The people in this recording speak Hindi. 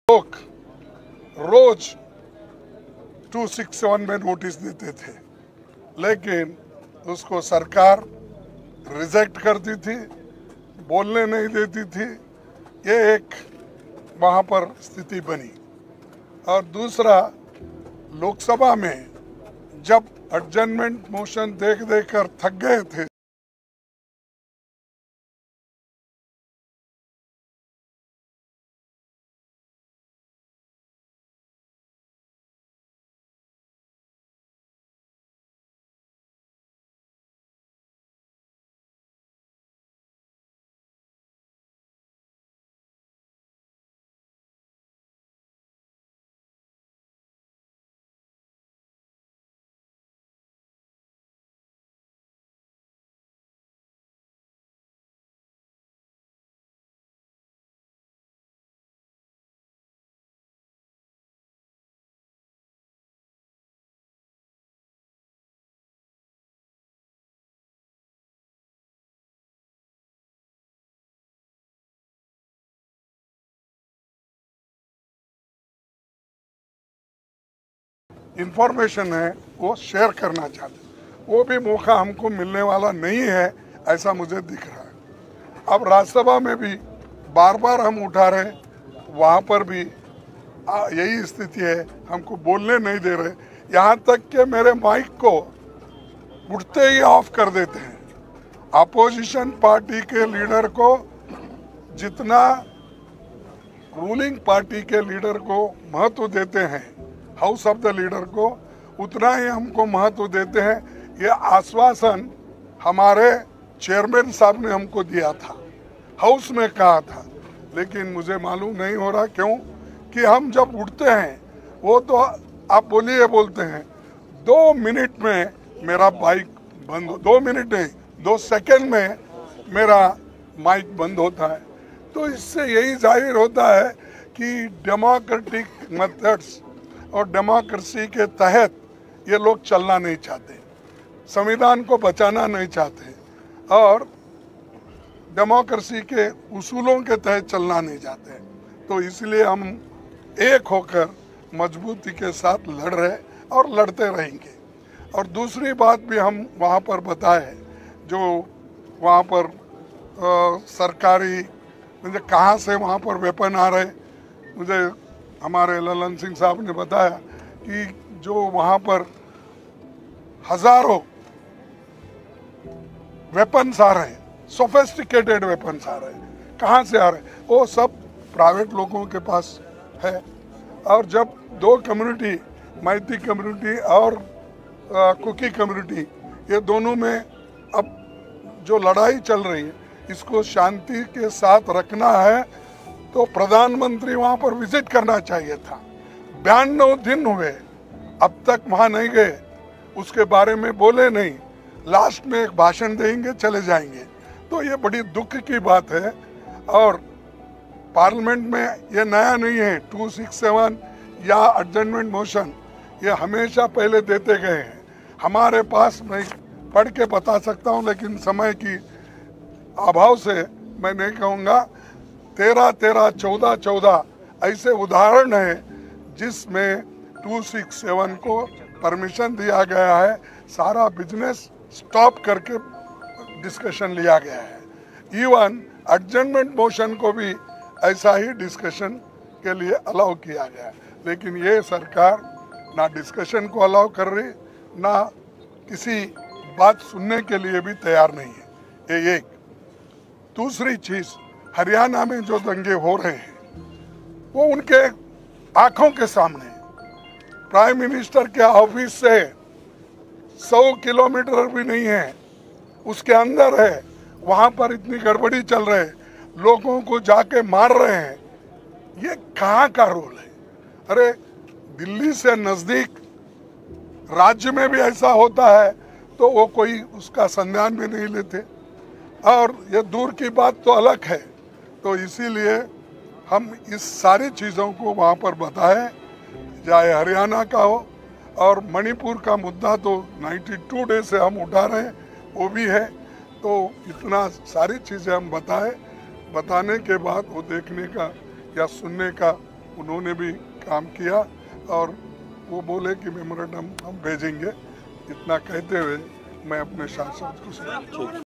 लोग रोज 261 में नोटिस देते थे, लेकिन उसको सरकार रिजेक्ट करती थी, बोलने नहीं देती थी। ये एक वहाँ पर स्थिति बनी। और दूसरा, लोकसभा में जब एडजर्नमेंट मोशन देख कर थक गए थे, इंफॉर्मेशन है वो शेयर करना चाहते, वो भी मौका हमको मिलने वाला नहीं है, ऐसा मुझे दिख रहा है। अब राज्यसभा में भी बार बार हम उठा रहे, वहाँ पर भी यही स्थिति है, हमको बोलने नहीं दे रहे। यहाँ तक कि मेरे माइक को उठते ही ऑफ कर देते हैं। अपोजिशन पार्टी के लीडर को जितना रूलिंग पार्टी के लीडर को महत्व देते हैं, हाउस ऑफ द लीडर को, उतना ही हमको महत्व देते हैं। ये आश्वासन हमारे चेयरमैन साहब ने हमको दिया था, हाउस में कहा था, लेकिन मुझे मालूम नहीं हो रहा क्यों कि हम जब उठते हैं वो तो आप बोलिए बोलते हैं, 2 मिनट में मेरा माइक बंद, 2 मिनट नहीं 2 सेकंड में मेरा माइक बंद होता है। तो इससे यही जाहिर होता है कि डेमोक्रेटिक मेथड्स और डेमोक्रेसी के तहत ये लोग चलना नहीं चाहते, संविधान को बचाना नहीं चाहते और डेमोक्रेसी के उसूलों के तहत चलना नहीं चाहते। तो इसलिए हम एक होकर मजबूती के साथ लड़ रहे और लड़ते रहेंगे। और दूसरी बात भी हम वहाँ पर बताए, जो वहाँ पर सरकारी मुझे कहाँ से वहाँ पर वेपन आ रहे, मुझे हमारे ललन सिंह साहब ने बताया कि जो वहाँ पर हजारों वेपन्स आ रहे हैं, सोफिस्टिकेटेड वेपन्स आ रहे हैं, कहाँ से आ रहे हैं? वो सब प्राइवेट लोगों के पास है। और जब 2 कम्युनिटी, मैती कम्युनिटी और कुकी कम्युनिटी, ये दोनों में अब जो लड़ाई चल रही है, इसको शांति के साथ रखना है तो प्रधानमंत्री वहां पर विजिट करना चाहिए था। 92 दिन हुए, अब तक वहां नहीं गए, उसके बारे में बोले नहीं, लास्ट में एक भाषण देंगे, चले जाएंगे। तो ये बड़ी दुख की बात है। और पार्लियामेंट में ये नया नहीं है, 267 या एडजर्नमेंट मोशन, ये हमेशा पहले देते गए हैं। हमारे पास, मैं पढ़ के बता सकता हूँ, लेकिन समय की अभाव से मैं नहीं कहूँगा, 13-13, 14-14 ऐसे उदाहरण है जिसमें 267 को परमिशन दिया गया है, सारा बिजनेस स्टॉप करके डिस्कशन लिया गया है। इवन एडजर्नमेंट मोशन को भी ऐसा ही डिस्कशन के लिए अलाउ किया गया है, लेकिन ये सरकार ना डिस्कशन को अलाउ कर रही, ना किसी बात सुनने के लिए भी तैयार नहीं है। ये एक। दूसरी चीज, हरियाणा में जो दंगे हो रहे हैं वो उनके आंखों के सामने, प्राइम मिनिस्टर के ऑफिस से 100 किलोमीटर भी नहीं है, उसके अंदर है, वहां पर इतनी गड़बड़ी चल रही है, लोगों को जाके मार रहे हैं। ये कहाँ का रोल है? अरे दिल्ली से नजदीक राज्य में भी ऐसा होता है तो वो कोई उसका संज्ञान भी नहीं लेते, और ये दूर की बात तो अलग है। तो इसीलिए हम इस सारी चीज़ों को वहाँ पर बताएं, चाहे हरियाणा का हो, और मणिपुर का मुद्दा तो 92 डे से हम उठा रहे हैं, वो भी है। तो इतना सारी चीज़ें हम बताएं, बताने के बाद वो देखने का या सुनने का उन्होंने भी काम किया और वो बोले कि मेमोरेंडम हम भेजेंगे। इतना कहते हुए मैं अपने शासन को सुना।